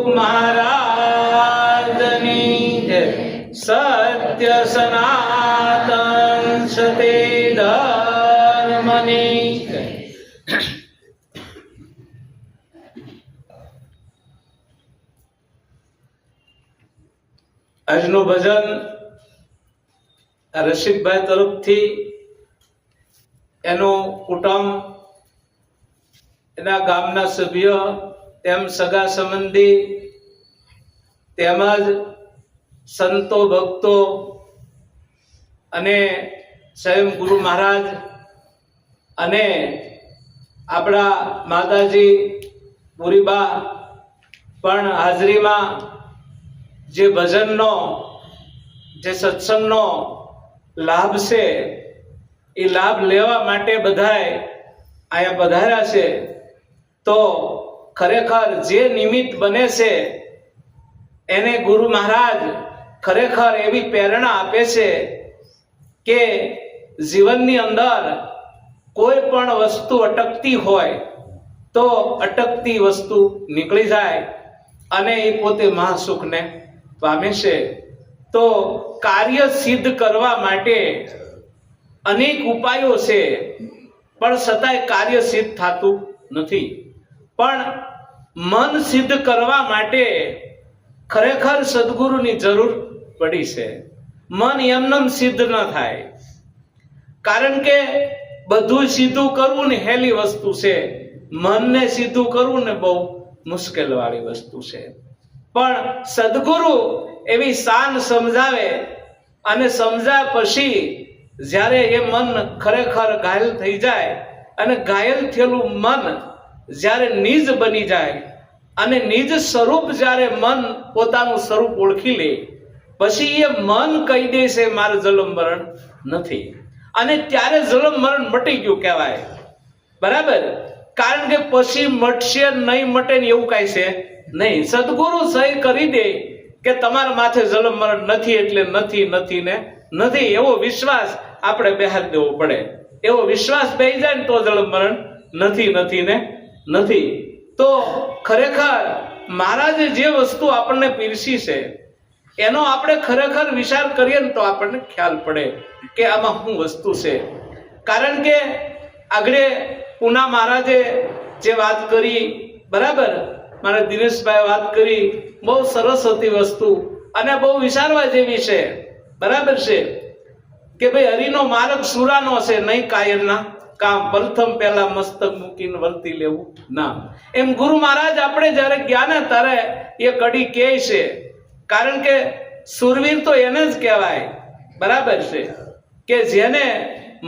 મહારાજની જય. સત્ય સનાતન સતે ધર્મની જય. આજનું ભજન રસિકભાઈ તરફથી એનું કુટુંબ, એના ગામના સભ્ય, તેમ સગા સંબંધી તેમજ સંતો ભક્તો અને સ્વયં ગુરુ મહારાજ અને આપણા માતાજી પુરીબા પણ હાજરીમાં જે ભજનનો, જે સત્સંગનો લાભ છે એ લાભ લેવા માટે બધાએ અહીંયા પધાર્યા છે. તો ખરેખર જે નિમિત્ત બને છે એને ગુરુ મહારાજ ખરેખર એવી પ્રેરણા આપે છે કે જીવનની અંદર કોઈ પણ વસ્તુ અટકતી હોય તો અટકતી વસ્તુ નીકળી જાય અને એ પોતે મહાસુખને પામે છે. તો કાર્ય સિદ્ધ કરવા માટે અનેક ઉપાયો છે, પણ છતાંય કાર્ય સિદ્ધ થતું નથી. પણ મન સિદ્ધ કરવા માટે ખરેખર સદગુરુની જરૂર પડી છે. મન એમનેમ સિદ્ધ ન થાય, કારણ કે બધું સીધું કરવું ને હેલી વસ્તુ છે, મનને સીધું કરવું ને બહુ મુશ્કેલ વાળી વસ્તુ છે. પણ સદગુરુ એવી શાન સમજાવે અને સમજાય પછી જ્યારે એ મન ખરેખર ઘાયલ થઈ જાય અને ઘાયલ થયેલું મન જ્યારે નિજ બની જાય અને નિજ સ્વરૂપ જ્યારે મન પોતાનું સ્વરૂપ ઓળખી લે પછી એ મન કહી દે છે મારે જન્મ મરણ નથી, અને ત્યારે જન્મ મરણ મટી ગયું કહેવાય. બરાબર? કારણ કે પછી મટશે નહીં મટે ને એવું કાંઈ છે નહીં. સદગુરુ સહી કરી દે કે તમારા માથે જન્મ મરણ નથી એટલે નથી, નથી ને નથી, એવો વિશ્વાસ આપણે બેહાડી દેવો પડે. એવો વિશ્વાસ બેહી જાય ને તો જન્મ મરણ નથી, નથી ને નથી. તો ખરેખર મહારાજે જે વસ્તુ આપણને પીરસી છે એનો આપણે ખરેખર વિચાર કરીએ ને તો આપણને ખ્યાલ પડે કે આમાં શું વસ્તુ છે. કારણ કે આગળ પૂના મહારાજે જે વાત કરી, બરાબર, મારા દિનેશભાઈ વાત કરી, બહુ સરસ હતી વસ્તુ અને બહુ વિચારવા જેવી છે. બરાબર છે કે ભાઈ હરિનો માર્ગ સુરાનો છે, નહીં કાયરના કામ. પ્રથમ પહેલા મસ્તક મૂકીને વર્તી લેવું નામ. એમ ગુરુ મહારાજ આપણે જ્યારે જ્ઞાને તારે એ કડી કહે છે, કારણ કે સુરવીર તો એને જ કહેવાય. બરાબર છે કે જેને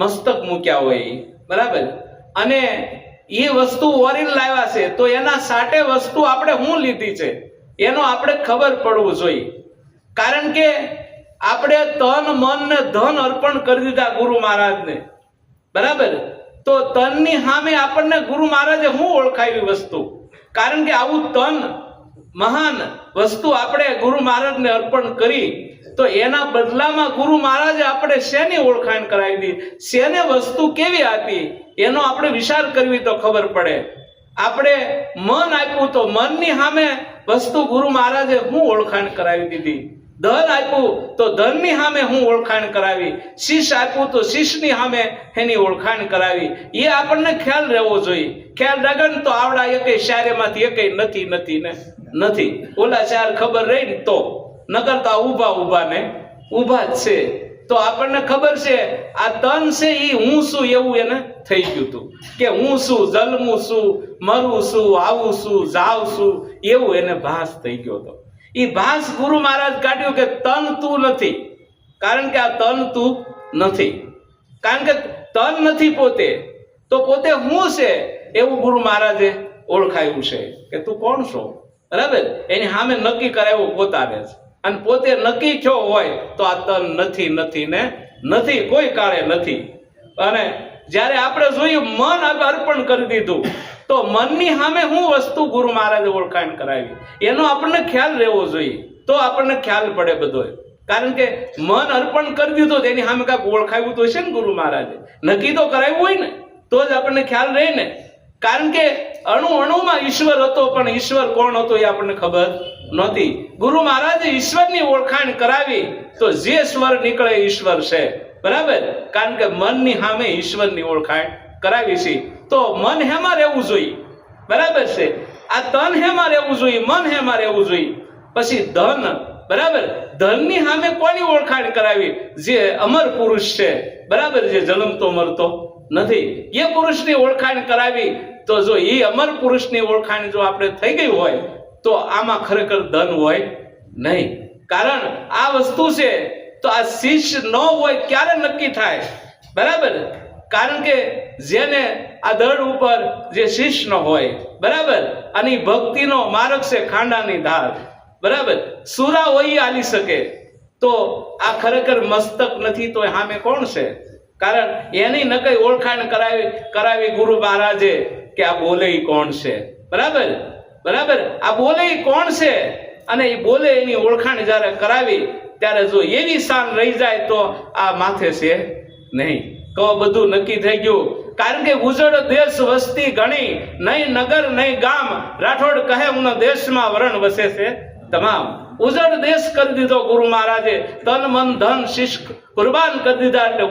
મસ્તક મૂક્યા હોય. બરાબર? અને એ વસ્તુ ઓરીને લાવ્યા છે તો એના સાટે વસ્તુ આપણે શું લીધી છે એનો આપણે ખબર પડવું જોઈએ. કારણ કે આપણે તન મન ને ધન અર્પણ કરી દીધા ગુરુ મહારાજને. બરાબર? તો તનની સામે આપણને ગુરુ મહારાજે શું ઓળખાવી વસ્તુ? કારણ કે આવું તન મહાન વસ્તુ આપણે ગુરુ મહારાજને અર્પણ કરી તો એના બદલામાં ગુરુ મહારાજે આપણે શેની ઓળખાણ કરાવી દીધી, શેને વસ્તુ કેવી આપી એનો આપણે વિચાર કરવી તો ખબર પડે. આપણે મન આપ્યું તો મનની સામે વસ્તુ ગુરુ મહારાજે શું ઓળખાણ કરાવી દીધી. ધન આપ્યું તો ધનની સામે હું ઓળખાણ કરાવી. શીશ આપ્યું તો શીશની સામે એની ઓળખાણ કરાવી. એ આપણને ખ્યાલ રહેવો જોઈએ. ખ્યાલ રાખે ને તો આવડા એકેય શાયરેમાંથી એકેય નથી, નથી ને નથી. ઓલા ચાર ખબર રહી ને તો નકર તો ઊભા ઊભા ને ઊભા જ છે. તો આપણને ખબર છે આ તન છે એ હું શું એવું એને થઈ ગયું હતું કે હું શું, જન્મું શું, મરું શું, આવું શું, જાવ શું, એવું એને ભાસ થઈ ગયો હતો. એ ભાસ ગુરુ મહારાજ કાઢ્યું કે તન તું નથી, કારણ કે આ તન તું નથી, કારણ કે તન નથી પોતે, તો પોતે હું છે એવું ગુરુ મહારાજે ઓળખાયું છે કે તું કોણ છો. બરાબર? એની સામે નક્કી કરાવ્યું પોતાને જ, અને પોતે નક્કી થયો હોય તો આ તન નથી, નથી ને નથી, કોઈ કાળે નથી. અને જ્યારે આપણે જોયું મન અર્પણ કરી દીધું તો મનની સામે શું વસ્તુ ગુરુ મહારાજે ઓળખાણ કરાવી એનો આપણને ખ્યાલ રહેવો જોઈએ. તો આપણને ખ્યાલ પડે બધો. કારણ કે મન અર્પણ કરી દીધું તો એની સામે કાંઈક ઓળખાવ્યું તો છે ને ગુરુ મહારાજે, નક્કી તો કરાવ્યું હોય ને તો જ આપણને ખ્યાલ રહે ને. કારણ કે અણુ અણુમાં ઈશ્વર હતો, પણ ઈશ્વર કોણ હતો એ આપણને ખબર નહોતી. ગુરુ મહારાજે ઈશ્વરની ઓળખાણ કરાવી તો જે સ્વર નીકળે ઈશ્વર છે. બરાબર, કારણ કે મનની સામે ઈશ્વરની ઓળખાણ કરાવી છે. તો મન હેમાં રહેવું જોઈએ. બરાબર છે, આ તન હેમાં રહેવું જોઈએ, મન હેમાં રહેવું જોઈએ. પછી ધન, બરાબર, ધનની સામે કોની ઓળખાણ કરાવી? જે અમર પુરુષ છે, બરાબર, જે જન્મતો મરતો નથી, એ પુરુષની ઓળખાણ કરાવી. તો જો એ અમર પુરુષની ઓળખાણ જો આપણે થઈ ગઈ હોય તો આમાં ખરેખર ધન હોય નહીં. કારણ આ વસ્તુ છે તો આ શિષ્ય ન હોય ક્યારે નક્કી થાય? બરાબર, કારણ કે જેને આ દળ ઉપર જે શિષ્ય ન હોય, બરાબર, અને ભક્તિનો માર્ગ છે ખાંડાની ધાર, બરાબર, સુરા હોય આલી શકે. તો આ ખરેખર મસ્તક નથી તો સામે કોણ છે? કારણ એની નકઈ ઓળખાણ કરાવી ગુરુ મહારાજે કે આ બોલે ઈ કોણ છે. બરાબર, બરાબર, આ બોલે ઈ કોણ છે, અને એ બોલે એની ઓળખાણ જ્યારે કરાવી ત્યારે જો એવી શાન રહી જાય તો આ માથે છે નહીં. તો બધું નક્કી થઈ ગયું. કારણ કે ઉજળ દેશ વસ્તી ઘણી, નહીં નગર નહીં ગામ, રાઠોડ કહે હું દેશમાં વરણ વસે છે તમામ. ઉજળ દેશ કરી દીધો ગુરુ મહારાજે, તન મન ધન શિષ્ક કુરબાન કરી દીધા. એટલે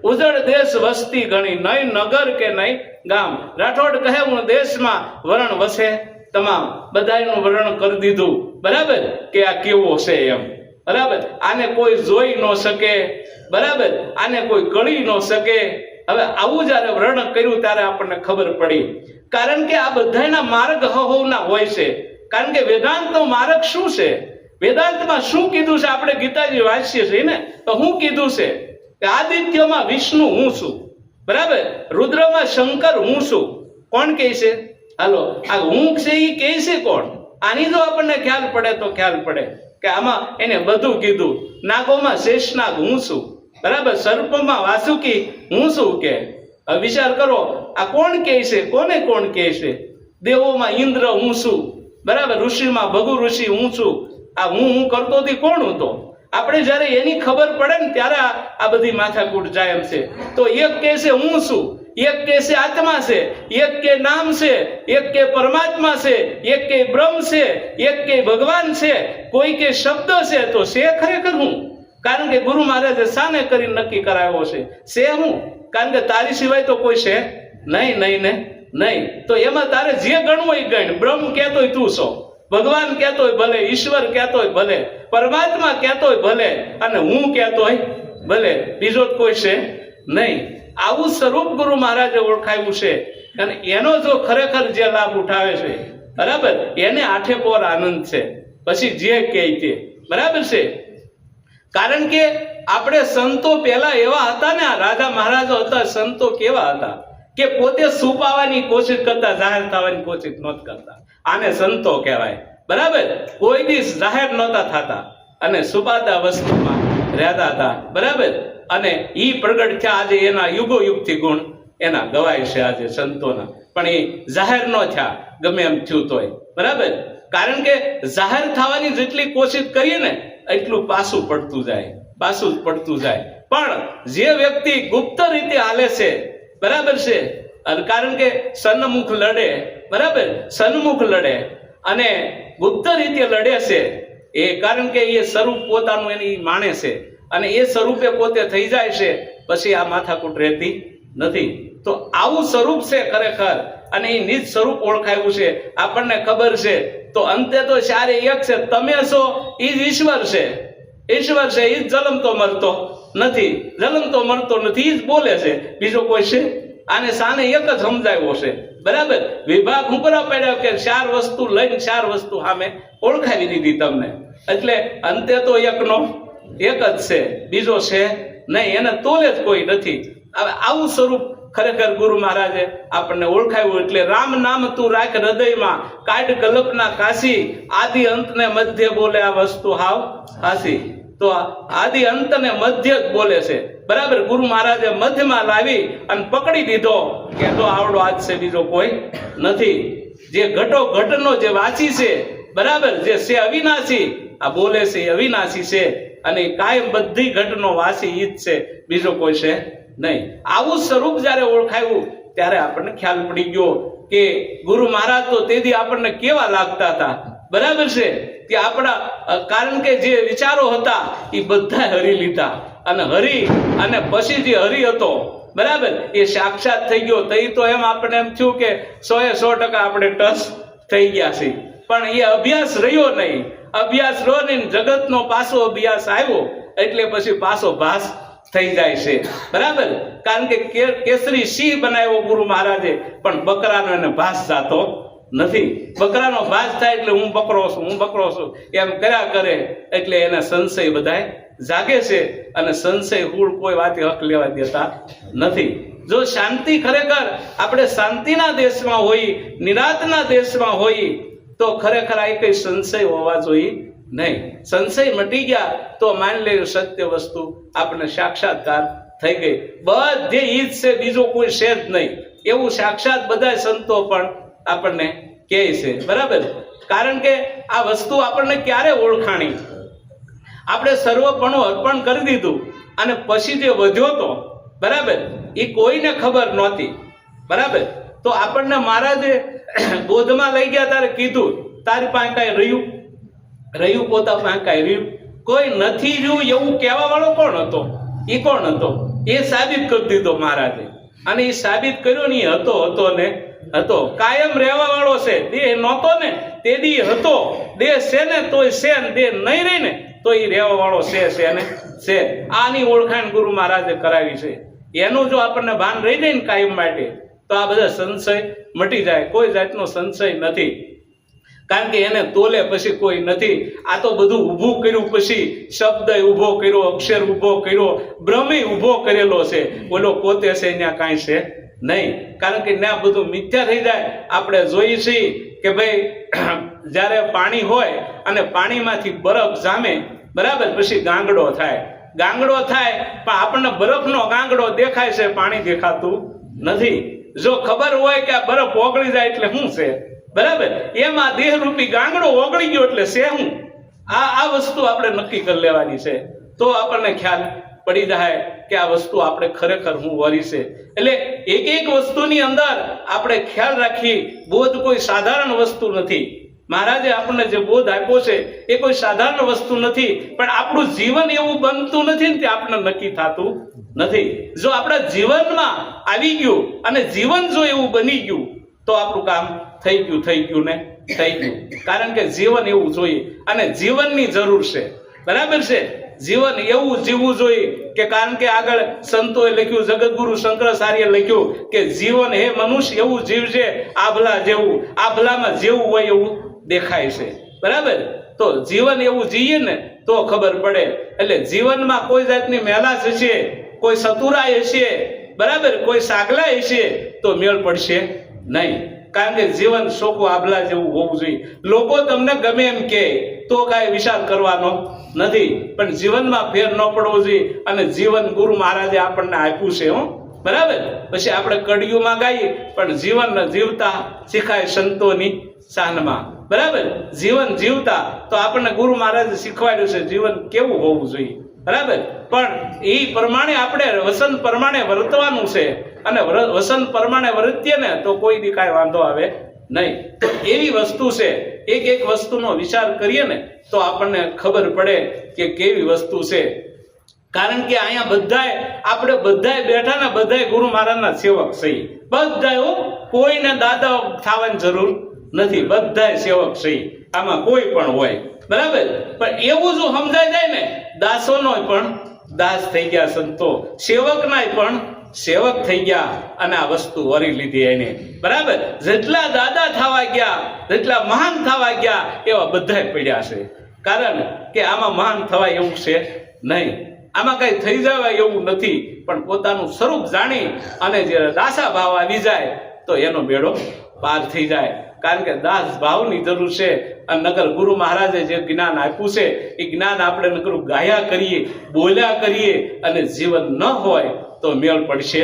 ઉજળ દેશ વસ્તી ઘણી, નહીં નગર કે નહીં ગામ, રાઠોડ કહે હું દેશમાં વરણ વસે તમામ. બધાનું વર્ણન કરી દીધું. બરાબર, કે આ કેવો છે એમ. બરાબર, આને કોઈ જોઈ ન શકે, બરાબર, આને કોઈ કળી ન શકે. હવે આવું જયારે વર્ણન કર્યું ત્યારે આપણને ખબર પડી. કારણ કે આ બધાના માર્ગ હહોના હોય છે. કારણ કે વેદાંતનો માર્ગ શું છે? વેદાંતમાં શું કીધું છે? આપણે ગીતાજી વાંચીએ છીએ ને, તો શું કીધું છે? કે આદિત્યમાં વિષ્ણુ હું છું, બરાબર, રુદ્રમાં શંકર હું છું. કોણ કહે છે? હાલો, આ હું છે એ કહે છે કોણ? આની જો આપણને ખ્યાલ પડે તો ખ્યાલ પડે કે આમાં એને બધું કીધું. નાગોમાં શેષનાગ હું છું, બરાબર, સર્પમાં વાસુકી હું છું. કે વિચાર કરો, આ કોણ કહે છે? કોને કોણ કહે છે? દેવોમાં ઇન્દ્ર હું છું, બરાબર, ઋષિમાં ભગુ ઋષિ હું છું. આ હું કરતો હતી કોણ હતો? આપણે જયારે એની ખબર પડે ને ત્યારે આ બધી માથાકૂટ જાય એમ છે. તો એક કહે છે હું છું, એક કહે છે આત્મા છે, એક કે નામ છે, એક કે પરમાત્મા છે, એક કે બ્રહ્મ છે, એક કે ભગવાન છે, કોઈ કે શબ્દ છે. તો છે ખરેખર હું? કારણ કે ગુરુ મહારાજે સાને કરી નક્કી કરાવ્યો છે હું? કારણ કે તારી સિવાય તો કોઈ છે નહીં, નહીં ને નહીં. તો એમાં તારે જે ગણવું હોય ગણ. બ્રહ્મ કહેતોય તું છો, ભગવાન કહેતોય ભલે, ઈશ્વર કહેતોય ભલે, પરમાત્મા કહેતોય ભલે, અને હું કહેતોય ભલે, બીજો કોઈ છે નહીં. આવું સ્વરૂપ ગુરુ મહારાજે ઓળખાવ્યું છે. અને એનો જો ખરેખર જે લાભ ઉઠાવે છે, બરાબર, એને આઠે પોર આનંદ છે. પછી જે કહે તે, બરાબર છે. કારણ કે આપણે સંતો પહેલા એવા હતા ને, આ રાજા મહારાજો હતા, સંતો કેવા હતા કે પોતે છુપાવવાની કોશિશ કરતા, જાહેર થવાની કોશિશ નહોત કરતા. આને સંતો કહેવાય. બરાબર, કોઈ દિવસ જાહેર નહોતા થતા અને છુપાતા વસ્તુમાં રહેતા હતા. બરાબર, અને ઈ પ્રગટ થયા. આજે એના યુગો યુગથી ગુણ એના ગવાય છે આજે સંતોના, પણ એ જાહેર ન થયા ગમે એમ થયું તોય. બરાબર, કારણ કે જાહેર થવાની જેટલી કોશિશ કરીએ ને એટલું પાછું પડતું જાય, પાછું જ પડતું જાય. પણ જે વ્યક્તિ ગુપ્ત રીતે હાલે છે, બરાબર છે, કારણ કે સન્મુખ લડે, બરાબર, સન્મુખ લડે અને ગુપ્ત રીતે લડે છે, એ કારણ કે એ સ્વરૂપ પોતાનું એની માણે છે અને એ સ્વરૂપે પોતે થઈ જાય છે. પછી આ માથાકૂટ રહેતી નથી. તો આવું સ્વરૂપ છે ખરેખર, અને એ નિજ સ્વરૂપ ઓળખાયું છે. આપણને ખબર છે. તો અંતે તો ચારે એક છે. તમે છો એ જ ઈશ્વર છે, ઈશ્વર છે એ જ જન્મતો મરતો નથી, જન્મતો મરતો નથી, એ જ બોલે છે, બીજો કોઈ છે? આને સાને એક જ સમજાવ્યો છે. બરાબર, વિભાગ ઉપર પડ્યો કે ચાર વસ્તુ લઈને ચાર વસ્તુ સામે ઓળખાવી દીધી તમને. એટલે અંતે તો એકનો એક જ છે, બીજો છે નહીં, એને તોલે જ કોઈ નથી. હવે આવું સ્વરૂપ ખરેખર ગુરુ મહારાજે આપણને ઓળખાવ્યું. એટલે રામ નામ તું રાખ હૃદયમાં, કાઢ કલ્પના કાશી, આદિ અંત ને મધ્ય બોલે આ વસ્તુ હાવ હાસી. તો આદિ અંત ને મધ્ય જ બોલે છે. બરાબર, ગુરુ મહારાજે મધ્યમાં લાવી અને પકડી દીધો કે તો આવડો આજ છે, બીજો કોઈ નથી. જે ઘટો ઘટનો જે વાંચી છે, બરાબર, જે છે અવિનાશી, આ બોલે છે એ અવિનાશી છે, અને કાયમ બધી ઘટનો વાસી ઈ જ છે, બીજો કોઈ છે નહીં. આવું સ્વરૂપ જયારે ઓળખાયું ત્યારે આપણને ખ્યાલ પડી ગયો કે ગુરુ મહારાજ તો તેથી આપણને કેવા લાગતા હતા, બરાબર છે કે આપણા કારણ કે જે વિચારો હતા એ બધા હરી લીધા, અને હરી અને પછી જે હરી હતો બરાબર એ સાક્ષાત થઈ ગયો. તો એમ આપણે એમ થયું કે 100% આપણે ટચ થઈ ગયા છે, પણ એ અભ્યાસ રહ્યો નહીં. અભ્યાસ રહ્યો નહીં, જગતનો પાછો અભ્યાસ આવ્યો એટલે પછી પાછો ભાસ થઈ જાય છે, બરાબર. કારણ કે કેસરી સિંહ બનાવ્યો ગુરુ મહારાજે, પણ બકરાનો એને ભાસ જાતો નથી. બકરાનો ભાસ થાય એટલે હું બકરો છું એમ કર્યા કરે, એટલે એને સંશય બધાય જાગે છે, અને સંશય હુળ કોઈ વાતે હક લેવા દેતા નથી. જો શાંતિ ખરેખર આપણે શાંતિના દેશમાં હોઈ, નિરાંતના દેશમાં હોઈ, તો ખરેખર આ કઈ સંશય હોવા જોઈએ નહીં. સંશય મટી ગયા તો માની લે સત્ય વસ્તુ આપણે સાક્ષાત્કાર થઈ ગઈ. બધે ઈ જ છે, બીજો કોઈ છે જ નહીં, એવું સાક્ષાત બધા સંતો પણ આપણને કહે છે, બરાબર. કારણ કે આ વસ્તુ આપણને ક્યારે ઓળખાણી? આપણે સર્વપણું અર્પણ કરી દીધું અને પછી જે વધ્યો તો બરાબર એ કોઈને ખબર નહોતી, બરાબર. તો આપણને મહારાજે બોધમાં લઈ ગયા ત્યારે કીધું તારી પાસે કાંઈ રહ્યું પોતા પાસે કાંઈ રહ્યું કોઈ નથી રહ્યું એવું કહેવા વાળો કોણ હતો? એ કોણ હતો? એ સાબિત કરી દીધો મહારાજે, અને એ સાબિત કર્યો ને હતો કાયમ રહેવા વાળો છે. દેહ નહોતો ને તે દી હતો, દેહ છે ને તોય છે, ને દેહ નહીં રહી ને તો એ રહેવા વાળો છે ને છે. આની ઓળખાણ ગુરુ મહારાજે કરાવી છે. એનું જો આપણને ભાન રહી જાય ને કાયમ માટે, તો આ બધા સંશય મટી જાય. કોઈ જાતનો સંશય નથી, કારણ કે એને તોલે પછી કોઈ નથી. આ તો બધું ઊભું કર્યું, પછી શબ્દ ઊભો કર્યો, અક્ષર ઊભો કર્યો, બ્રહ્મે ઊભો કરેલો છે. બોલો પોતે છે ત્યાં કાંઈ છે નહીં, કારણ કે ત્યાં બધું મિથ્યા થઈ જાય. આપણે જોઈએ છીએ કે ભાઈ જ્યારે પાણી હોય અને પાણીમાંથી બરફ જામે, બરાબર, પછી ગાંગડો થાય, પણ આપણને બરફનો ગાંગડો દેખાય છે, પાણી દેખાતું નથી. જો ખબર હોય કે આ બરફ ઓગળી જાય એટલે શું છે, બરાબર, એમાં દેહરૂપી ગાંગડો ઓગળી ગયો એટલે છે હું. આ વસ્તુ આપણે નક્કી કરી લેવાની છે, તો આપણને ખ્યાલ પડી જાય કે આ વસ્તુ આપણે ખરેખર હું વરી છે. એટલે એક વસ્તુની અંદર આપણે ખ્યાલ રાખી. બોધ કોઈ સાધારણ વસ્તુ નથી. મહારાજે આપણને જે બોધ આપ્યો છે એ કોઈ સાધારણ વસ્તુ નથી, પણ આપણું જીવન એવું બનતું નથી ને તે આપણને નક્કી થતું નથી. જો આપણા જીવનમાં આવી ગયું અને જીવન જો એવું બની ગયું તો આપણું કામ થઈ ગયું. કારણ કે જીવન એવું જોઈએ અને જીવનની જરૂર છે, બરાબર છે. જીવન એવું જીવવું જોઈએ કે કારણ કે આગળ સંતોએ લખ્યું, જગતગુરુ શંકરાચાર્ય લખ્યું કે જીવન હે મનુષ્ય એવું જીવશે આભલા જેવું, આભલામાં જેવું હોય એવું દેખાય છે, બરાબર. તો જીવન એવું જીવીએ ને તો ખબર પડે. એટલે જીવનમાં કોઈ જાતની મેલાશ હશે, કોઈ સતુરાય હશે, બરાબર, કોઈ સાગલા હશે તો મેળ પડશે નહીં. કારણ કે જીવન શોકો આભલા જેવું હોવું જોઈએ. લોકો તમને ગમે એમ કહે તો કાંઈ વિચાર કરવાનો નથી, પણ જીવનમાં ફેર ન પડવો જોઈએ. અને જીવન ગુરુ મહારાજે આપણને આપ્યું છે, બરાબર. પછી આપણે કડિયુંમાં ગાઈએ, પણ જીવન જીવતા શીખાય સંતોની શાનમાં, બરાબર. જીવન જીવતા તો આપણને ગુરુ મહારાજે શીખવાડ્યું છે જીવન કેવું હોવું જોઈએ, બરાબર. પણ એ પ્રમાણે આપણે વસન પ્રમાણે વર્તવાનું છે, અને વસન પ્રમાણે વર્તીએ ને તો કોઈ દી કાંઈ વાંધો આવે નહીં. તો એવી વસ્તુ છે, એક વસ્તુનો વિચાર કરીએ ને તો આપણને ખબર પડે કે કેવી વસ્તુ છે. કારણ કે અહીંયા આપણે બધાય બેઠા ને બધાય ગુરુ મહારાજના સેવક છીએ. બધાય, કોઈને દાદા થવાની જરૂર નથી, બધાય સેવક છીએ. આમાં કોઈ પણ હોય, બરાબર. પણ એવું જો સમજાય જાય ને, દાસોનો પણ દાસ થઈ ગયા સંતો, સેવકનાય પણ સેવક થઈ ગયા, અને આ વસ્તુ વરી લીધી એને, બરાબર. જેટલા દાદા થવા ગયા, જેટલા મહાન થવા ગયા, એવા બધાય પડ્યા છે. કારણ કે આમાં મહાન થવાય એવું છે નહીં, આમાં કઈ થઈ જવાય એવું નથી. પણ પોતાનું સ્વરૂપ જાણી અને જે દાસા ભાવ આવી જાય તો એનો બેડો પાર થઈ જાય. કારણ કે દાસ ભાવની જરૂર છે. અને નગર ગુરુ મહારાજે જે જ્ઞાન આપ્યું છે એ જ્ઞાન આપણે નગર ગાયા કરીએ, બોલ્યા કરીએ, અને જીવન ન હોય તો મેળ પડશે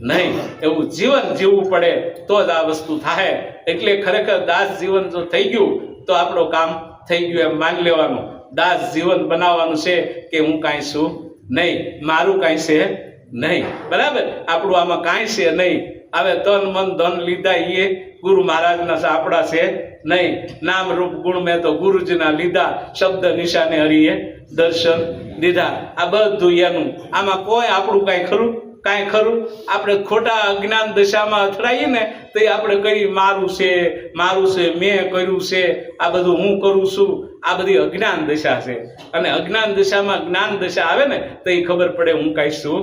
નહીં. એવું જીવન જીવવું પડે તો જ આ વસ્તુ થાય. એટલે ખરેખર દાસ જીવન જો થઈ ગયું તો આપણું કામ થઈ ગયું એમ માની લેવાનું. દાસ જીવન બનાવવાનું છે કે હું કાંઈ છું નહીં, મારું કાંઈ છે નહીં, બરાબર. આપણું આમાં કાંઈ છે નહીં. હવે તન મન ધન લીધા એ ગુરુ મહારાજના છે, આપણા છે નહીં. નામ રૂપ ગુણ મેં તો ગુરુજીના લીધા, શબ્દ નિશાને હરિએ દર્શન દીધા. આ બધું એનું. આમાં કોઈ આપણું કાંઈ ખરું? કાંઈ ખરું? આપણે ખોટા અજ્ઞાન દશામાં અથડાઈએ ને તો એ આપણે કહીએ મારું છે, મારું છે, મેં કર્યું છે, આ બધું હું કરું છું. આ બધી અજ્ઞાન દશા છે. અને અજ્ઞાન દશામાં જ્ઞાન દશા આવે ને તો એ ખબર પડે હું કાંઈ છું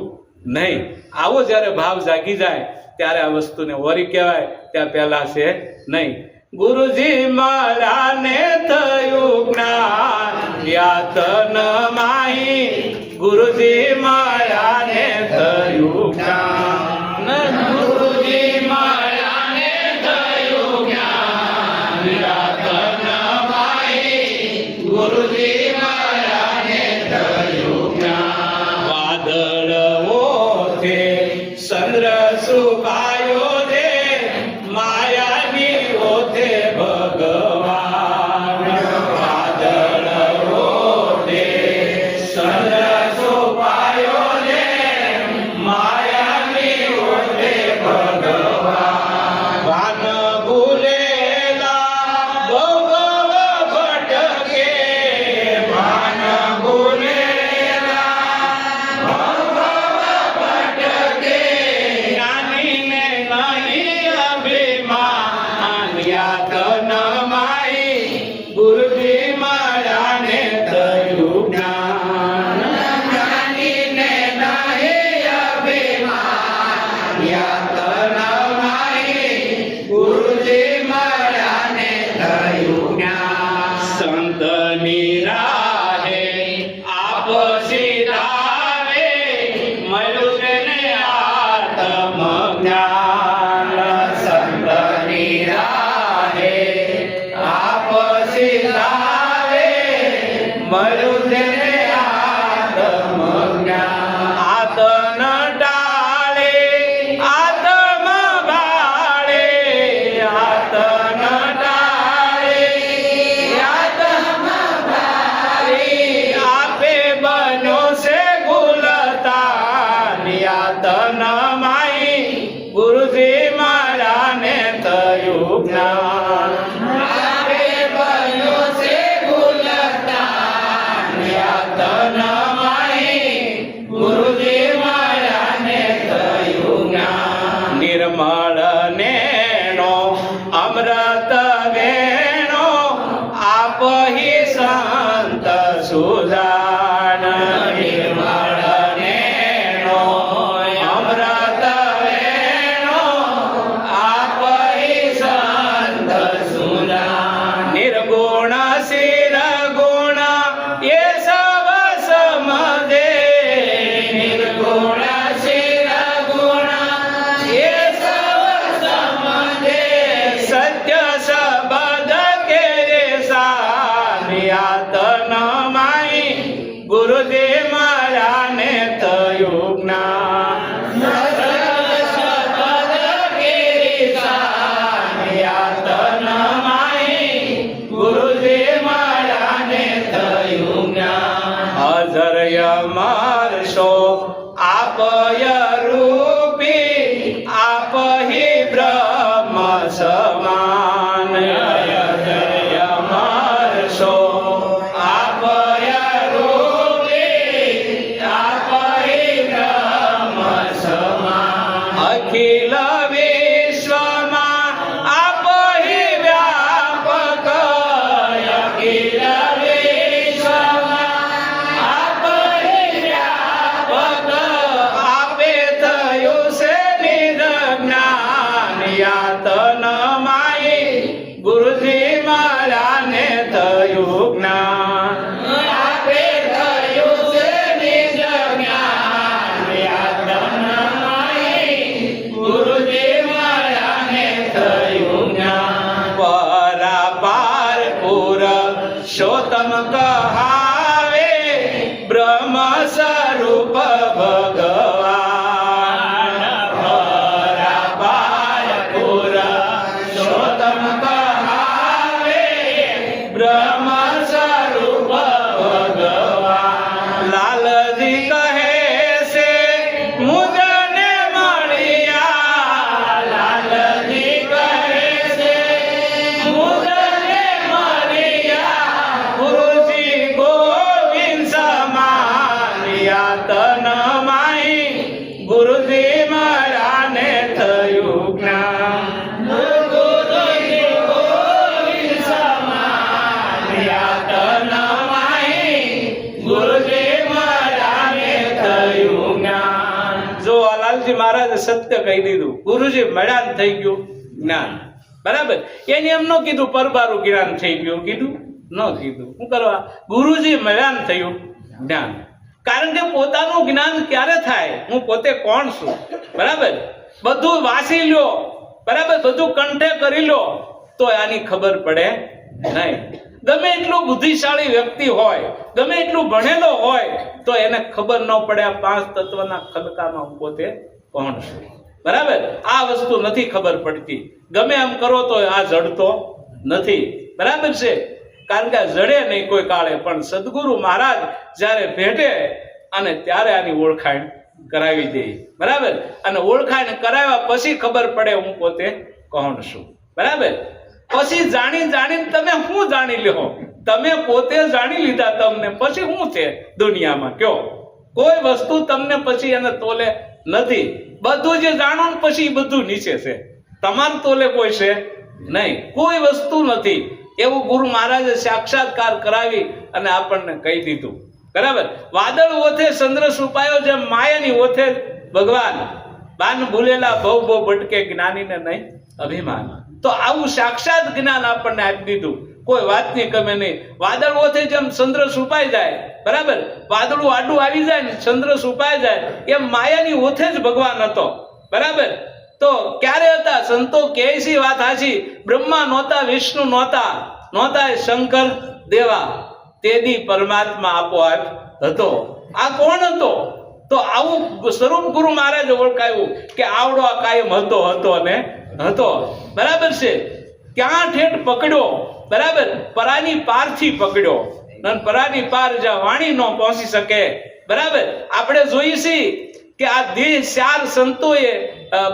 નહીં. આવો જ્યારે ભાવ જાગી જાય ત્યારે આ વસ્તુને વરી કહેવાય. ત્યાં પહેલા છે નહીં. ગુરુજી મારાને થયું જ્ઞાન યાતન માહી, ગુરુજી મારાને થયું જ્ઞાન, ગુરુજી મારાને થયું જ્ઞાન યાતન માહી, ગુરુજી મારાને થયું જ્ઞાન. વાદળ ઓથે ચંદ્ર સુકાયો દે, માયાની ઓથે ભગવાન. વાદળ ઓથે ચંદ્ર સુકાયો દે, માયાની ઓથે ભગવાન. ભાન ભૂલેલા ભોગવ ભટકે, ભાન ભૂલેલા ભોગવ ભટકે, જ્ઞાનીને નહીં અભિમાન યાતન માઈ, ગુરુજી મારાને થયું જ્ઞાન. જ્ઞાનીને નહીં અભિમાન યાતન માઈ, ગુરુજી મારાને થયું જ્ઞાન. સંતની રાહે આપ સીધાવે, મળ્યું તેને આત્મ જ્ઞાન. સંતની રાહે આપ સીધાવે, મળ્યું તેને આત્મ જ્ઞાન. આતન ટાળે આત્મ બાળે, આતન ટાળે આત્મ બાળે, આપે બન્યો છે ગુલતાન યાતન માઈ, ગુરુજી મારાને થયું જ્ઞાન. આપે બન્યો છે ગુલતાન યાતન માઈ, ગુરુજી મારાને થયું જ્ઞાન. નિર્મળ નેણો અમૃત વેણો, આપહી સંત સુજાન. નિર્મળ નેણો અમૃત વેણો, આપહી સંત સુજાન. નિર્ગુણ શિર ગુણ એ સવ સમજે, નિર્ગુણ શિર ગુણ એ સવ સમજે, સત્ય શબ્દ કે સાન યાતન માઈ, ગુરુજી મારાને થયું જ્ઞાન. શબ્દ કે સાન યાતન માઈ, ગુરુજી મારાને થયું જ્ઞાન. અજરય મારશો આપય રૂપી, આપહી બ્રહ્મ સમાન. અજરય મારશો આપય રૂપી, આપહી બ્રહ્મ સમાન. અખિલ વિશ્વમાં આપહી વ્યાપક, અખિલ વિશ્વમાં આપહી વ્યાપક, આપે થયું છે નિજ જ્ઞાન યાતન માઈ, ગુરુજી મારાને થયું જ્ઞાન. આપે થયું છે નિજ જ્ઞાન યાતન માઈ, ગુરુજી મારાને થયું જ્ઞાન. પરાપાર પુરુષોત્તમ કહાવે, બ્રહ્મ સ્વરૂપ ભગવાન. પરાપાર પુરુષોત્તમ કહાવે, બ્રહ્મ સ્વરૂપ ભગવાન. લાલજી કહે છે મુજને મળ્યા, મહારાજે સત્ય કહી દીધું. ગુરુજી મળ્યા ને થઈ ગયું જ્ઞાન. બરાબર. એને એમ ન કીધું પરબારું જ્ઞાન થઈ ગયું, કીધું ન કીધું. શું કરવા? ગુરુજી મળ્યા ને થયું જ્ઞાન. કારણ કે પોતાનું જ્ઞાન ક્યારે થાય? હું પોતે કોણ છું, બરાબર, બધું વાંચી લ્યો, બરાબર, બધું કંઠે કરી લો તો આની ખબર પડે નહીં. ગમે એટલું બુદ્ધિશાળી વ્યક્તિ હોય, ગમે એટલું ભણેલો હોય, તો એને ખબર ન પડે આ પાંચ તત્વના ખડકામાં હું પોતે કોણ છું. બરાબર. આ વસ્તુ નથી ખબર પડતી. ગમે એમ કરો તો આ જડતો નથી. બરાબર છે. કારણ કે આ જડે નહીં કોઈ કાળે, પણ સદગુરુ મહારાજ જ્યારે ભેટે અને ત્યારે આની ઓળખાણ કરાવી દે. બરાબર. અને ઓળખાણ કરાવ્યા પછી ખબર પડે હું પોતે કોણ છું. બરાબર. પછી જાણીને તમે શું જાણી લ્યો? તમે પોતે જાણી લીધા તમને, પછી શું છે દુનિયામાં? કયો કોઈ વસ્તુ તમને પછી એને તોલે નથી. બધું જે જાણો ને પછી બધું નીચે છે, તમારે તોલે કોઈ છે નહીં, કોઈ વસ્તુ નથી. એવું ગુરુ મહારાજે સાક્ષાત્કાર કરાવી અને આપણને કહી દીધું. બરાબર. વાદળ ઓથે ચંદ્ર છુપાયો, જેમ માયાની ઓથે ભગવાન બાન ભૂલેલા બહુ ભટકે, જ્ઞાનીને નહીં અભિમાન. તો આવું સાક્ષાત જ્ઞાન આપણને આપી દીધું. કોઈ વાતની કમે નહીં. વાદળ ઓથે જેમ ચંદ્ર છુપાઈ જાય, બરાબર, વાદળું આડું આવી જાય ને ચંદ્ર છુપાઈ જાય, એમ માયાની ઓથે જ ભગવાન હતો. બરાબર. તો ક્યારે હતા? સંતો કહે છે વાત હાચી. બ્રહ્મા નહોતા, વિષ્ણુ નહોતા શંકર દેવા, તેદી પરમાત્મા આપોઆપ હતો. આ કોણ હતો? તો આવું સ્વરૂપ ગુરુ મહારાજે ઓળખાયું કે આવડો આ કાયમ હતો ને હતો. બરાબર છે. ક્યાં ઠેઠ પકડ્યો? બરાબર. પરાની પારથી પકડ્યો. અને પરાની પાર જ્યાં વાણી ન પહોંચી શકે. બરાબર. આપણે જોઈએ છીએ કે આ દેહ ચાર સંતોએ,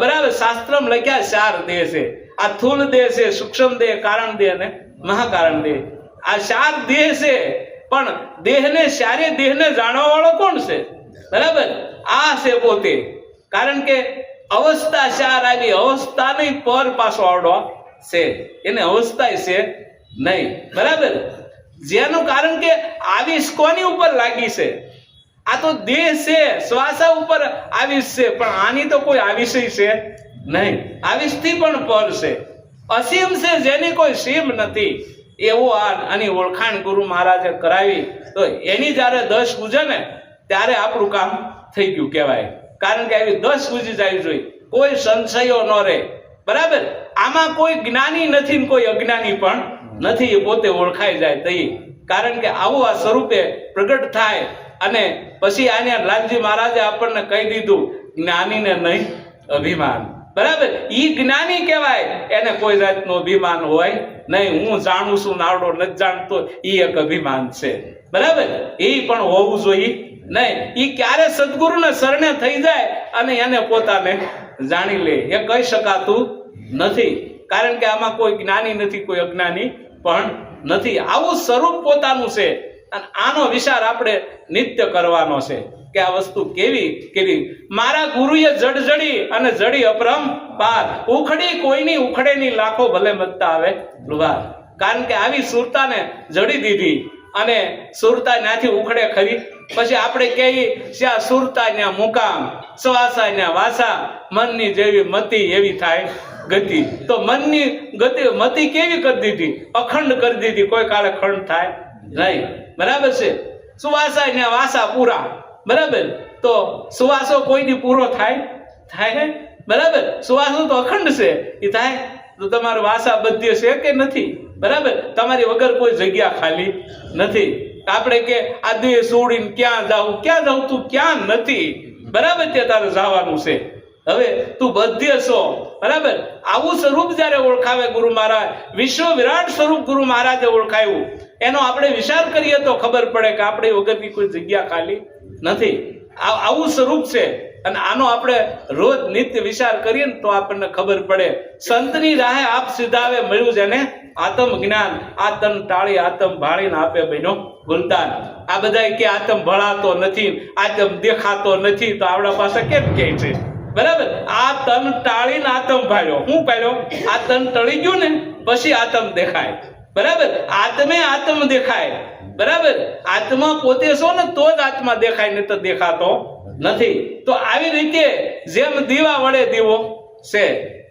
બરાબર, શાસ્ત્રમાં લખ્યા ચાર દેહ છે. આ સ્થૂલ દેહ છે, સૂક્ષ્મ દેહ, કારણ દેહ અને મહાકારણ દેહ. આ ચાર દેહ છે. પણ દેહને, ચારે દેહને જાણવા વાળો કોણ છે? બરાબર. આ છે પોતે. કારણ કે અવસ્થા ચાર આવી, અવસ્થા નહીં પર પાછો આવડો છે, એને અવસ્થા છે નહીં. બરાબર. જેનું કારણ કે આવીશ કોની ઉપર લાગી છે? આ તો દેહ છે, શ્વાસા ઉપર આવીશ છે, પણ આની તો કોઈ આવીશ છે નહીં. આવીશ થી પણ પર છે, અસીમ છે, જેની કોઈ સીમ નથી. એવો આની ઓળખાણ ગુરુ મહારાજે કરાવી. તો એની જયારે 10 પૂજે ને ત્યારે આપણું કામ થઈ ગયું કહેવાય. કારણ કે આવી 10 પૂજી જવી જોઈએ, કોઈ સંશયો ન રહે. બરાબર. આમાં કોઈ જ્ઞાની નથી ને કોઈ અજ્ઞાની પણ નથી. એ પોતે ઓળખાઈ જાય તઈ. કારણ કે આવું આ સ્વરૂપે પ્રગટ થાય. અને પછી આને લાલજી મહારાજે આપણને કહી દીધું, જ્ઞાનીને નહીં અભિમાન. બરાબર. ઈ જ્ઞાની કહેવાય, એને કોઈ જાતનું અભિમાન હોય નહીં. હું જાણું છું, નાવડો નથી જાણતો, ઈ એક અભિમાન છે. બરાબર. એ પણ હોવું જોઈએ નહીં. ઈ ક્યારે સદગુરુને શરણે થઈ જાય અને એને પોતાને જાણી લે, એ કહી શકાતું નથી. કારણ કે આમાં કોઈ જ્ઞાની નથી, કોઈ અજ્ઞાની પણ નથી. આવું સ્વરૂપ પોતાનું છે. અને આનો વિચાર આપણે નિત્ય કરવાનો છે કે આ વસ્તુ કેવી. મારા ગુરુએ જડજડી અને જડી અપરંપાર, ઉખડી કોઈની ઉખડેની લાખો ભલે મતતા આવે લુહાર. કારણ કે આવી સુરતાને જડી દીધી અને સુરતા ત્યાંથી ઉખડે ખરી. પછી આપણે કહીએ જ્યાં સુરતા ત્યાં મુકામ, શ્વાસા ત્યાં વાસા, મનની જેવી મતિ એવી થાય ગતિ. તો મનની ગતિ, મતિ કેવી કરી દીધી? અખંડ કરી દીધી, કોઈ કાળે ખંડ થાય નહીં. બરાબર છે. સુવાસા ને વાસા પૂરા. બરાબર. તો સુવાસો કોઈ દી પૂરો થાય? બરાબર. સુવાસો તો અખંડ છે, એ થાય. તો તમારો વાસા બધ્ય છે કે નથી? બરાબર. તમારી વગર કોઈ જગ્યા ખાલી નથી. આપણે કે આ દેહ છોડીને ક્યાં જાઉં? તું ક્યાં નથી. બરાબર. તે તારે જવાનું છે. હવે તું બધ્ય છો. બરાબર. આવું સ્વરૂપ જયારે ઓળખાવે ગુરુ મહારાજ, વિશ્વ વિરાટ સ્વરૂપ ગુરુ મહારાજે ઓળખાયું, એનો આપણે વિચાર કરીએ તો ખબર પડે કે આપણે વગરની કોઈ જગ્યા ખાલી નથી. આવું સ્વરૂપ છે. અને આનો આપણે રોજ નિત્ય વિચાર કરીએ ને તો આપણને ખબર પડે. સંતની રાહે આપ સીધાવે, મળ્યું જેને આત્મ જ્ઞાન. આ તન ટાળી આત્મ ભાળીને આપે બન્યો ગુલદાન. આ બધા કે આત્મ ભળાતો નથી, આત્મ દેખાતો નથી, તો આપણા પાસે કેમ કે છે? બરાબર. આ તન ટાળીને આત્મ ભાળ્યો. શું ભાળ્યો? આ તન ટળી ગયું ને પછી આત્મ દેખાય. બરાબર. આત્મે આત્મ દેખાય. બરાબર. આત્મા પોતે છો ને તો જ આત્મા દેખાય, ને તો દેખાતો નથી. તો આવી રીતે જેમ દીવા વડે દીવો છે,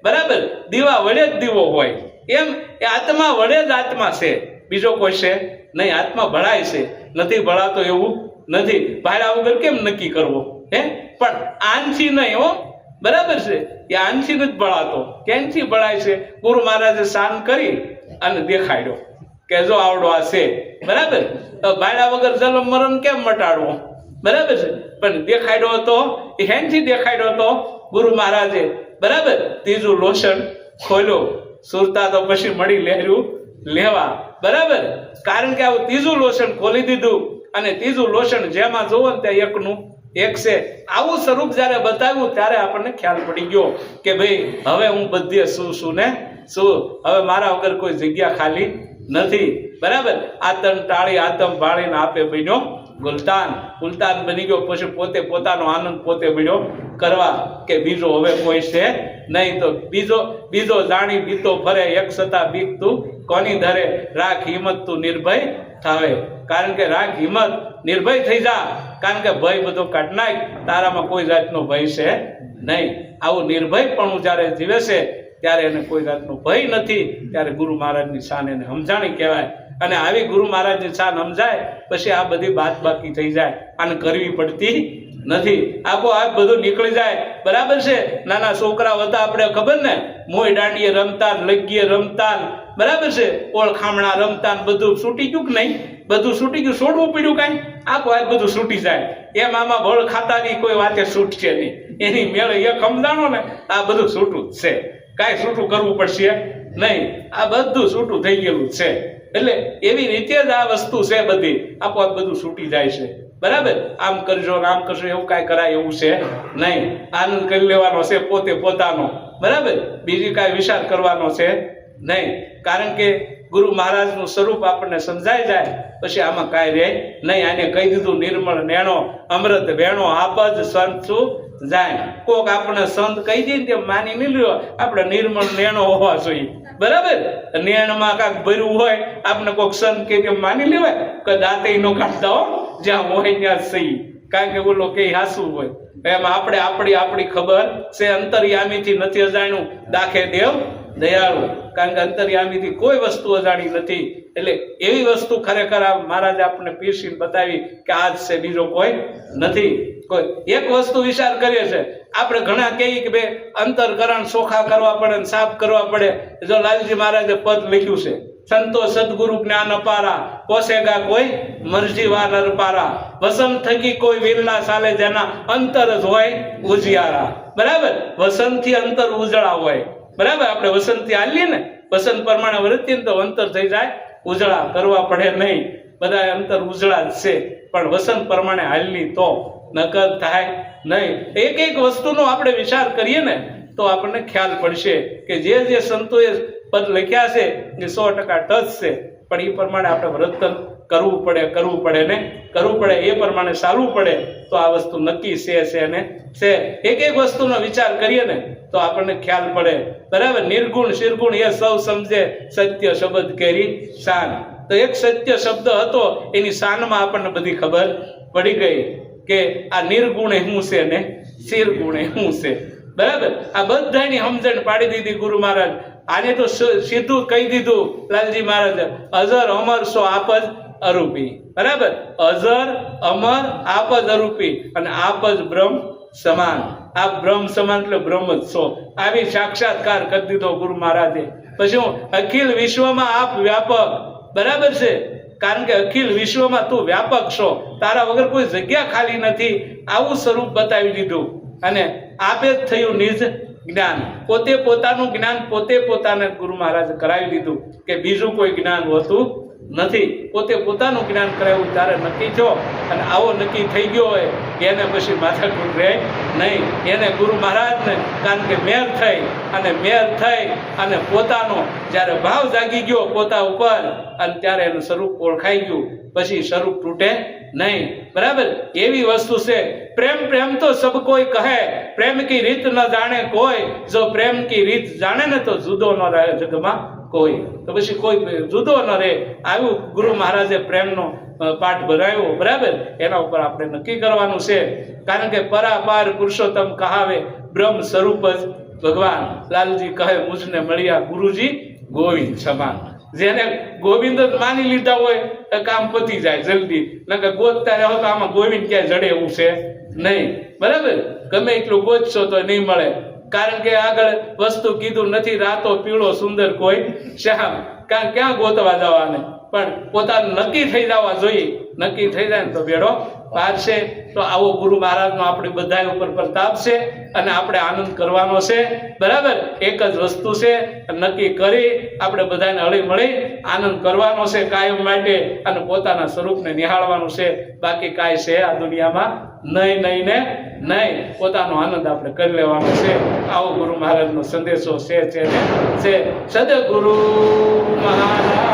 બરાબર, દીવા વડે જ દીવો હોય, એમ એ આત્મા વડે જ આત્મા છે, બીજો કોઈ છે નહીં. આત્મા ભળાય છે, નથી ભળાતો એવું નથી. ભાડા વગર કેમ નક્કી કરવો? હે, પણ આનથી નહીં હો, બરાબર છે, એ આનથી નથી ભળાતો. કેનથી ભળાય છે? ગુરુ મહારાજે શાન કરી અને દેખાડ્યો કે જો આવડો આ છે, બરાબર. ભાડા વગર જન્મ મરણ કેમ મટાડવો? બરાબર છે, પણ દેખાડ્યો હતો. એ હેનથી દેખાડ્યો હતો ગુરુ મહારાજે, બરાબર. ત્રીજું લોસણ ખોલ્યો, સુરતા તો પછી મળી લહેર્યું લેવા, બરાબર. કારણ કે આવું ત્રીજું લોસણ ખોલી દીધું અને ત્રીજું લોસણ જેમાં જોવો ને ત્યાં એકનું એક છે. આવું સ્વરૂપ જયારે બતાવ્યું ત્યારે આપણને ખ્યાલ પડી ગયો કે ભાઈ હવે હું બધે શું ને શું, હવે મારા વગર કોઈ જગ્યા ખાલી નથી, બરાબર. આતમ ટાળી આતમ ભાળીને આપે બન્યો ગુલતાન, ગુલતાન બની ગયો. પછી પોતે પોતાનો આનંદ પોતે બન્યો કરવા કે બીજો હવે કોઈ છે નહીં. તો બીજો જાણી બીતો ફરે, એક સતા બીક તું કોની ધરે, રાખ હિંમત તું નિર્ભય થાવે. કારણ કે રાખ હિંમત, નિર્ભય થઈ જા, કારણ કે ભય બધો કાઢ નાખ, તારામાં કોઈ જાતનો ભય છે નહીં. આવું નિર્ભયપણું જ્યારે જીવે છે ત્યારે એને કોઈ જાતનો ભય નથી. ત્યારે ગુરુ મહારાજની શાન એને સમજાણી કહેવાય. અને આવી ગુરુ મહારાજની શાન સમજાય પછી આ બધી બાત બાકી થઈ જાય, આને કરવી પડતી નથી, આપો આ બધું નીકળી જાય, બરાબર છે. નાના છોકરા હતા આપણે ખબર ને, મોય દાંડીએ રમતા, લગીએ રમતા, બરાબર છે, ઓળખામણા રમતા, બધું છૂટી ગયું કે નહીં? બધું છૂટી ગયું, છોડવું પડ્યું કાંઈ? આપો આ બધું છૂટી જાય. એમ આમાં ભળ ખાતાની કોઈ વાતે છૂટશે નહીં, એની મેળે એક સમજાણો ને આ બધું છૂટું જ છે, કાંઈ છૂટું કરવું પડશે નહીં, આ બધું છૂટું થઈ ગયેલું છે. એટલે એવી રીતે જ આ વસ્તુ છે બધી, આપોઆપ બધું છૂટી જાય છે, બરાબર. આમ કરજો આમ કરશો એવું કાંઈ કરાય એવું છે નહીં. આનંદ કરી લેવાનો છે પોતે પોતાનો, બરાબર. બીજી કાંઈ વિચાર કરવાનો છે નહીં. કારણ કે ગુરુ મહારાજનું સ્વરૂપ આપણને સમજાઈ જાય પછી આમાં કાંઈ રહે નહીં. આને કહી દીધું નિર્મળ નેણો અમૃત વેણો આપજ સંત શું જાય. કોક આપણે સંત કહી દે ને તેમ માની નહીં લ્યો, આપણે નિર્મળ નેણો હોવા જોઈએ, બરાબર. નેણમાં કાંક ભર્યું હોય, આપણે કોક સંત કે તેમ માની લેવાય કે દાંતે નો કાઢતા હો, જ્યાં હોય ત્યાં સહી. કારણ કે બોલો કે હાસું હોય, એમાં આપણે આપણી ખબર છે. અંતર્યામીથી નથી અજાણ્યું, દાખે દેવ દયાળુ. કારણ કે અંતર્યામીથી કોઈ વસ્તુ અજાણી નથી. એટલે એવી વસ્તુ ખરેખર આ મહારાજ આપણને પીરસીને બતાવી કે આ જ છે, બીજો કોઈ નથી. કોઈ એક વસ્તુ વિચાર કરીએ છે આપણે, ઘણા કહીએ કે ભાઈ અંતરકરણ ચોખા કરવા પડે ને સાફ કરવા પડે. જો લાલજી મહારાજે પદ લખ્યું છે, સંતો સદગુરુ જ્ઞાન અપારા, પોસેગા કોઈ મરજી વાર અપારા, વસંત થકી કોઈ વીરલા ચાલે, જેના અંતર જ હોય ઉજિયારા, બરાબર. વસંત થી અંતર ઉજળા હોય, બરાબર. આપણે વસંત થી હાલીએ ને, વસંત પ્રમાણે વર્તીએ તો અંતર થઈ જાય ઉજળા, કરવા પડે નહીં, બધા અંતર ઉજળા જ છે. પણ વસંત પ્રમાણે હાલી તો નકર થાય નહીં. એક એક વસ્તુનો આપણે વિચાર કરીએ ને તો આપણને ખ્યાલ પડશે કે જે સંતોએ પદ લખ્યા છે એ 100% ટચ છે. પણ એ પ્રમાણે આપણે વર્તન કરવું પડે ને કરવું પડે, એ પ્રમાણે ચાલવું પડે તો આ વસ્તુ નક્કી છે ને છે. એક એક વસ્તુનો વિચાર કરીએ ને તો આપણને ખ્યાલ પડે, બરાબર. નિર્ગુણ શિરગુણ એ સૌ સમજે, સત્ય શબ્દ કેરી શાન. તો એક સત્ય શબ્દ હતો, એની શાનમાં આપણને બધી ખબર પડી ગઈ કે આ નિર્ગુણ શું છે ને શિરગુણ શું છે, બરાબર. આ બધાની સમજણ પાડી દીધી ગુરુ મહારાજ. આને તો સીધું કહી દીધું લાલજી મહારાજ, અજર અમર સો આપ જ અરૂપી, બરાબર. અજર અમર આપ જ અરૂપી અને આપ જ બ્રહ્મ સમાન. આ બ્રહ્મ સમાન એટલે બ્રહ્મ જ છો, આવી સાક્ષાત્કાર કરી દીધો ગુરુ મહારાજે. પછી હું અખિલ વિશ્વમાં આપ વ્યાપક, બરાબર છે. કારણ કે અખિલ વિશ્વમાં તું વ્યાપક છો, તારા વગર કોઈ જગ્યા ખાલી નથી. આવું સ્વરૂપ બતાવી દીધું અને આપે જ થયું નિજ જ્ઞાન. પોતે પોતાનું જ્ઞાન પોતે પોતાને ગુરુ મહારાજે કરાવી દીધું કે બીજું કોઈ જ્ઞાન હોતું નથી. પોતે પોતાનું જ્ઞાન કરાવ્યું ત્યારે નક્કી થયો. અને આવો નક્કી થઈ ગયો હોય એને પછી માથાકૂટ રહે નહીં. એને ગુરુ મહારાજને કારણ કે મેર થઈ અને પોતાનો જ્યારે ભાવ જાગી ગયો પોતા ઉપર અને ત્યારે એનું સ્વરૂપ ઓળખાઈ ગયું, પછી સ્વરૂપ તૂટે નહીં, બરાબર. એવી વસ્તુ છે. પ્રેમ તો સબ કોઈ કહે, પ્રેમ કી રીત ન જાણે કોઈ, જો પ્રેમ કી રીત જાણે ને તો જુદો ન રહે જગમાં કોઈ, તો પછી કોઈ જુદો ન રહે. આવ્યું ગુરુ મહારાજે પ્રેમનો પાઠ ભરાયો, બરાબર. એના ઉપર આપણે નક્કી કરવાનું છે, કારણ કે પરાપાર પુરુષોત્તમ કહાવે બ્રહ્મ સ્વરૂપ જ ભગવાન. લાલજી કહે મુજને મળ્યા ગુરુજી ગોવિંદ સમાન. જેને ગોવિંદ જ માની લીધા હોય એ કામ પતી જાય જલ્દી, નકર ગોતતા રહો તો આમાં ગોવિંદ ક્યાંય જડે એવું છે નહીં, બરાબર. ગમે એટલું ગોતશો તો નહીં મળે, કારણ કે આગળ વસ્તુ કીધું નથી, રાતો પીળો સુંદર કોઈ શ્યામ. કારણ ક્યાં ગોતવા જવાને, પણ પોતાનું નક્કી થઈ જવા જોઈએ. નક્કી થઈ જાય ને તો બેડો પાર છે. તો આવો ગુરુ મહારાજનો આપણે બધા ઉપર પ્રતાપ છે અને આપણે આનંદ કરવાનો છે, બરાબર. એક જ વસ્તુ છે, નક્કી કરી આપણે બધાને હળી મળી આનંદ કરવાનો છે કાયમ માટે, અને પોતાના સ્વરૂપને નિહાળવાનું છે. બાકી કાંઈ છે આ દુનિયામાં નહીં, નહીં ને નહીં. પોતાનો આનંદ આપણે કરી લેવાનો છે. આવો ગુરુ મહારાજનો સંદેશો છે. સદગુરુ મહારાજ